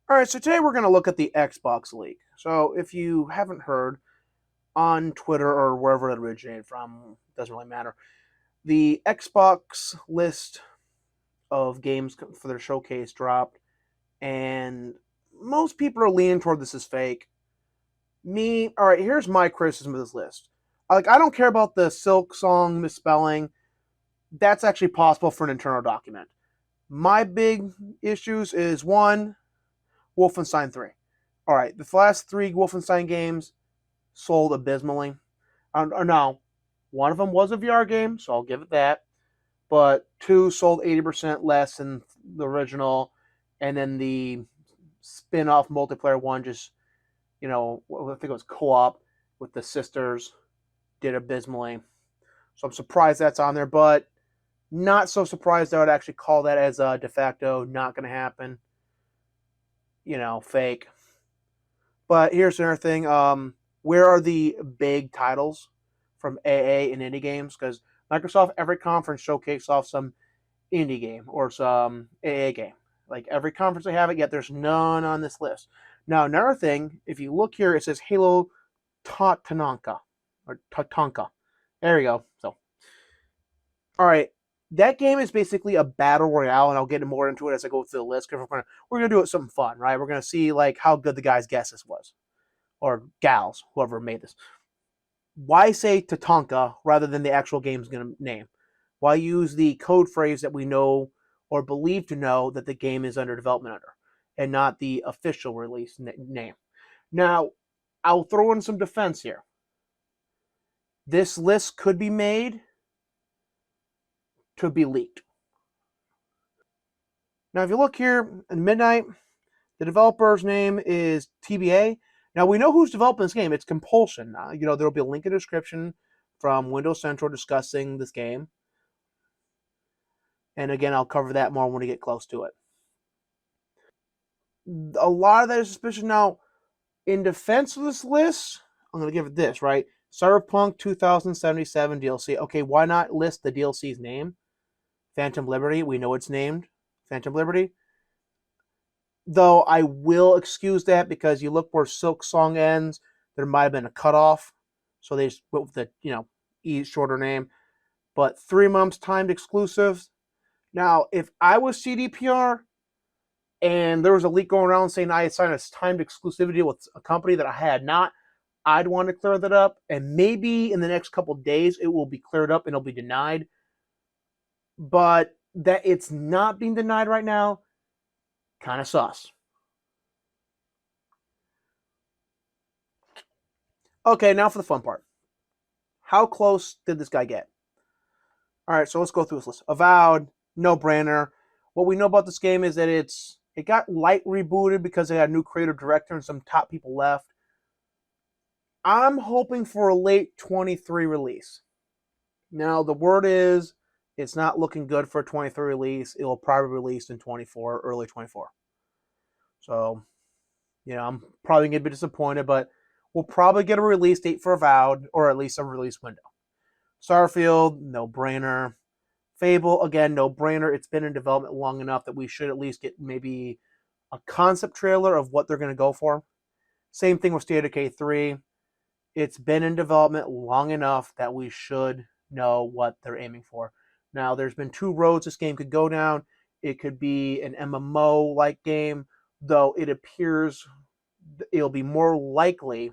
All right, so today we're going to look at the Xbox leak. So if you haven't heard, on Twitter or wherever it originated from, doesn't really matter. The Xbox list of games for their showcase dropped, and most people are leaning toward this is fake. All right, here's my criticism of this list. Like, I don't care about the Silk Song misspelling. That's actually possible for an internal document. My big issues is one, Wolfenstein 3. All right, the last three Wolfenstein games sold abysmally. Or no, one of them was a VR game, so I'll give it that. But two sold 80% less than the original, and then the spin-off multiplayer one just, I think it was co-op with the sisters, did abysmally. So I'm surprised that's on there, but not so surprised I would actually call that as a de facto not going to happen. Fake. But here's another thing. Where are the big titles from AA and indie games? Because Microsoft, every conference showcase off some indie game or some AA game. Like every conference they have it, yet there's none on this list. Now, another thing, if you look here, it says Halo Tatanka or Tatanka. There you go. So, all right, that game is basically a battle royale, and I'll get more into it as I go through the list. Because we're gonna do it something fun, right? We're gonna see like how good the guy's guess this was, or gals, whoever made this. Why say Tatanka rather than the actual game's name? Why use the code phrase that we know or believe to know that the game is under development under, and not the official release name? Now, I'll throw in some defense here. This list could be made to be leaked. Now, if you look here in Midnight, the developer's name is TBA. Now, we know who's developing this game. It's Compulsion. There'll be a link in the description from Windows Central discussing this game. And again, I'll cover that more when we get close to it. A lot of that is suspicion. Now, in defense of this list, I'm going to give it this, right? Cyberpunk 2077 DLC. Okay, why not list the DLC's name? Phantom Liberty. We know it's named Phantom Liberty. Though I will excuse that because you look where Silk Song ends, there might have been a cutoff. So they just went with the shorter name. But 3 months timed exclusives. Now, if I was CDPR and there was a leak going around saying I had signed a timed exclusivity with a company that I had not, I'd want to clear that up. And maybe in the next couple of days it will be cleared up and it'll be denied. But that it's not being denied right now, kind of sus. Okay, now for the fun part. How close did this guy get? All right, so let's go through this list. Avowed, no brainer. What we know about this game is that it got light rebooted because they had a new creative director and some top people left. I'm hoping for a late 23 release. Now, the word is it's not looking good for a 23 release. It will probably be released in 24, early 24. So, I'm probably going to be disappointed, but we'll probably get a release date for Avowed, or at least a release window. Starfield, no brainer. Fable, again, no brainer. It's been in development long enough that we should at least get maybe a concept trailer of what they're going to go for. Same thing with State of Decay 3. It's been in development long enough that we should know what they're aiming for. Now, there's been 2 roads this game could go down. It could be an MMO-like game, though it appears it'll be more likely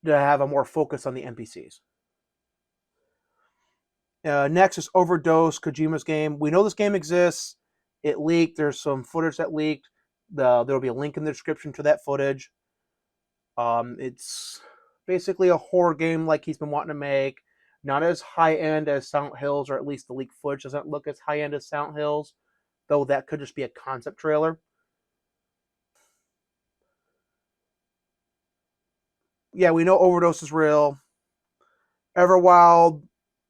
to have a more focus on the NPCs. Next is Overdose, Kojima's game. We know this game exists. It leaked. There's some footage that leaked. There'll be a link in the description to that footage. It's basically a horror game like he's been wanting to make. Not as high-end as Silent Hills, or at least the leaked footage doesn't look as high-end as Silent Hills, though that could just be a concept trailer. Yeah, we know Overdose is real. Everwild,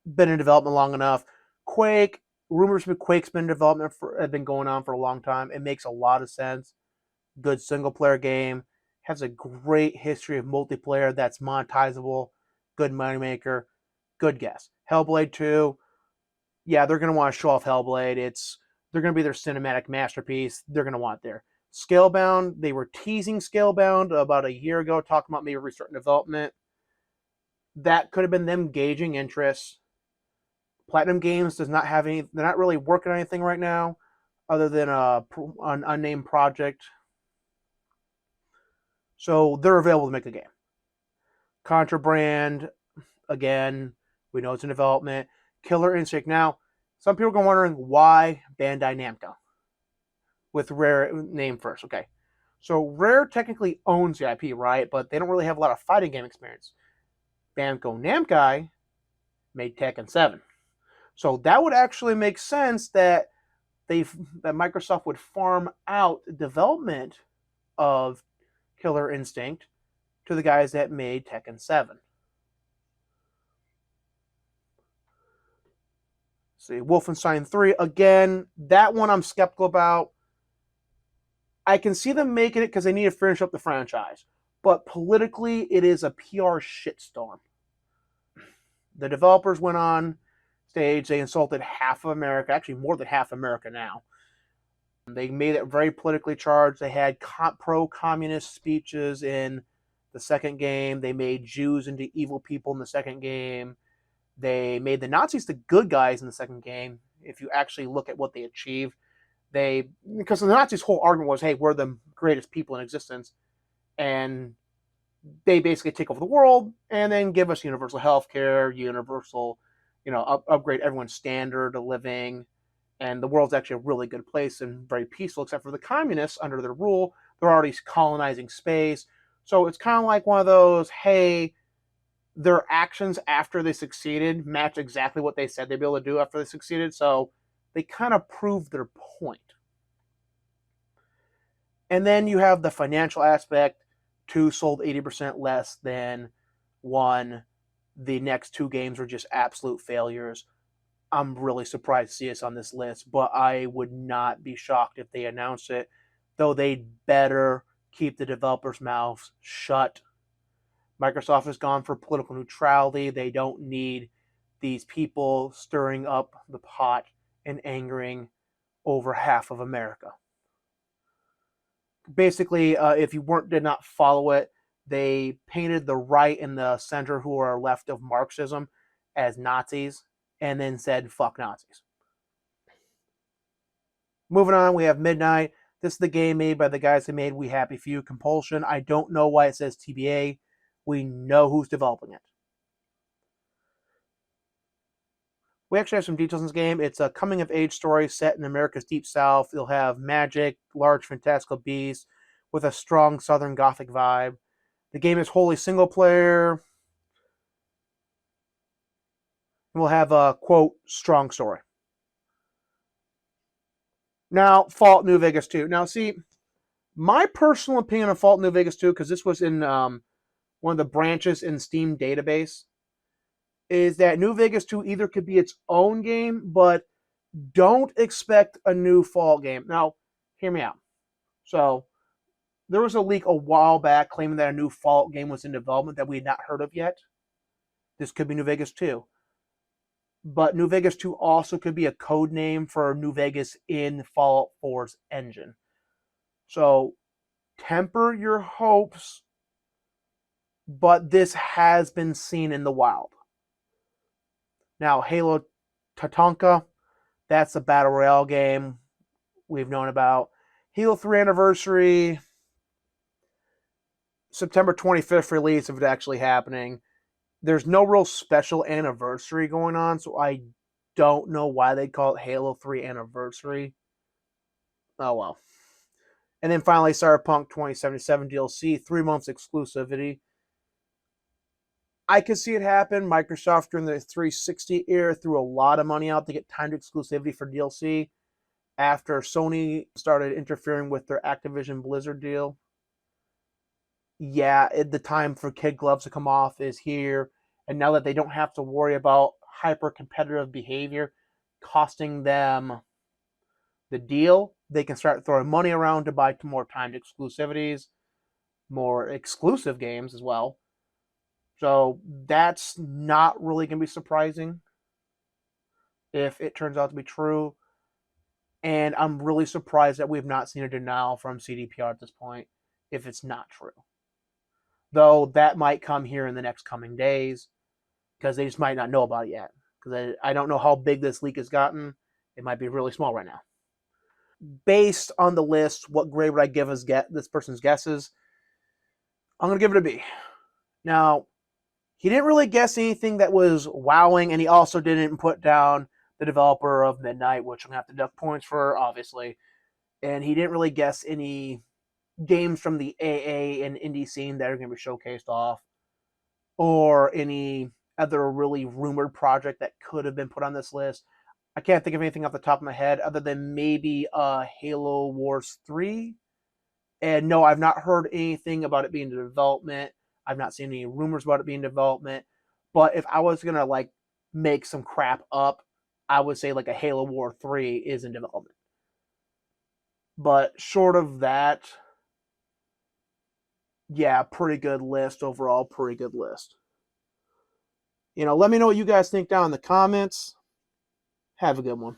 been in development long enough. Quake, rumors of Quake's been in development have been going on for a long time. It makes a lot of sense. Good single player game. Has a great history of multiplayer that's monetizable. Good moneymaker. Good guess. Hellblade 2. Yeah, they're going to want to show off Hellblade. They're going to be their cinematic masterpiece. They're going to want it there. Scalebound, they were teasing Scalebound about a year ago, talking about maybe restarting development. That could have been them gauging interest. Platinum Games does not have any, they're not really working on anything right now other than an unnamed project. So they're available to make a game. Contraband, again, we know it's in development. Killer Instinct. Now, some people are wondering why Bandai Namco with Rare name first. Okay. So Rare technically owns the IP, right? But they don't really have a lot of fighting game experience. Bandai Namco made Tekken 7. So that would actually make sense that that Microsoft would farm out development of Killer Instinct to the guys that made Tekken 7. See, Wolfenstein 3, again, that one I'm skeptical about. I can see them making it because they need to finish up the franchise. But politically, it is a PR shitstorm. The developers went on stage, they insulted half of America, actually more than half America now. They made it very politically charged. They had pro-communist speeches in the second game. They made Jews into evil people in the second game. They made the Nazis the good guys in the second game. If you actually look at what they achieved, because the Nazis' whole argument was, hey, we're the greatest people in existence, and they basically take over the world and then give us universal health care, universal, upgrade everyone's standard of living, and the world's actually a really good place and very peaceful, except for the communists under their rule. They're already colonizing space. So it's kind of like one of those, hey, their actions after they succeeded match exactly what they said they'd be able to do after they succeeded. So they kind of proved their point. And then you have the financial aspect. 2 sold 80% less than 1. The next 2 games were just absolute failures. I'm really surprised to see us on this list, but I would not be shocked if they announced it, though they'd better keep the developers' mouths shut. Microsoft has gone for political neutrality. They don't need these people stirring up the pot and angering over half of America. Basically, if you did not follow it, they painted the right and the center, who are left of Marxism, as Nazis, and then said, fuck Nazis. Moving on, we have Midnight. This is the game made by the guys who made We Happy Few, Compulsion. I don't know why it says TBA. We know who's developing it. We actually have some details in this game. It's a coming-of-age story set in America's Deep South. You'll have magic, large fantastical beasts, with a strong Southern Gothic vibe. The game is wholly single-player. We'll have a, quote, strong story. Now, Fallout New Vegas 2. Now, see, my personal opinion of Fallout New Vegas 2, because this was in one of the branches in Steam database, is that New Vegas 2 either could be its own game, but don't expect a new Fallout game. Now, hear me out. So, there was a leak a while back claiming that a new Fallout game was in development that we had not heard of yet. This could be New Vegas 2. But New Vegas 2 also could be a code name for New Vegas in Fallout 4's engine. So, temper your hopes, but this has been seen in the wild. Now, Halo Tatanka, that's a Battle Royale game we've known about. Halo 3 Anniversary, September 25th release, if it's actually happening. There's no real special anniversary going on, so I don't know why they call it Halo 3 Anniversary. Oh well. And then finally, Cyberpunk 2077 DLC, 3 months exclusivity. I could see it happen. Microsoft during the 360 era threw a lot of money out to get timed exclusivity for DLC after Sony started interfering with their Activision Blizzard deal. Yeah, the time for kid gloves to come off is here. And now that they don't have to worry about hyper-competitive behavior costing them the deal, they can start throwing money around to buy more timed exclusivities, more exclusive games as well. So that's not really going to be surprising if it turns out to be true. And I'm really surprised that we've not seen a denial from CDPR at this point, if it's not true. Though that might come here in the next coming days, because they just might not know about it yet. Because I don't know how big this leak has gotten. It might be really small right now. Based on the list, what grade would I give this person's guesses? I'm going to give it a B. Now, he didn't really guess anything that was wowing, and he also didn't put down the developer of Midnight, which I'm going to have to deduct points for, obviously. And he didn't really guess any games from the AA and indie scene that are going to be showcased off, or any other really rumored project that could have been put on this list. I can't think of anything off the top of my head other than maybe Halo Wars 3. And no, I've not heard anything about it being in development. I've not seen any rumors about it being in development. But if I was gonna like make some crap up, I would say like a Halo War 3 is in development. But short of that, yeah, pretty good list overall, pretty good list. Let me know what you guys think down in the comments. Have a good one.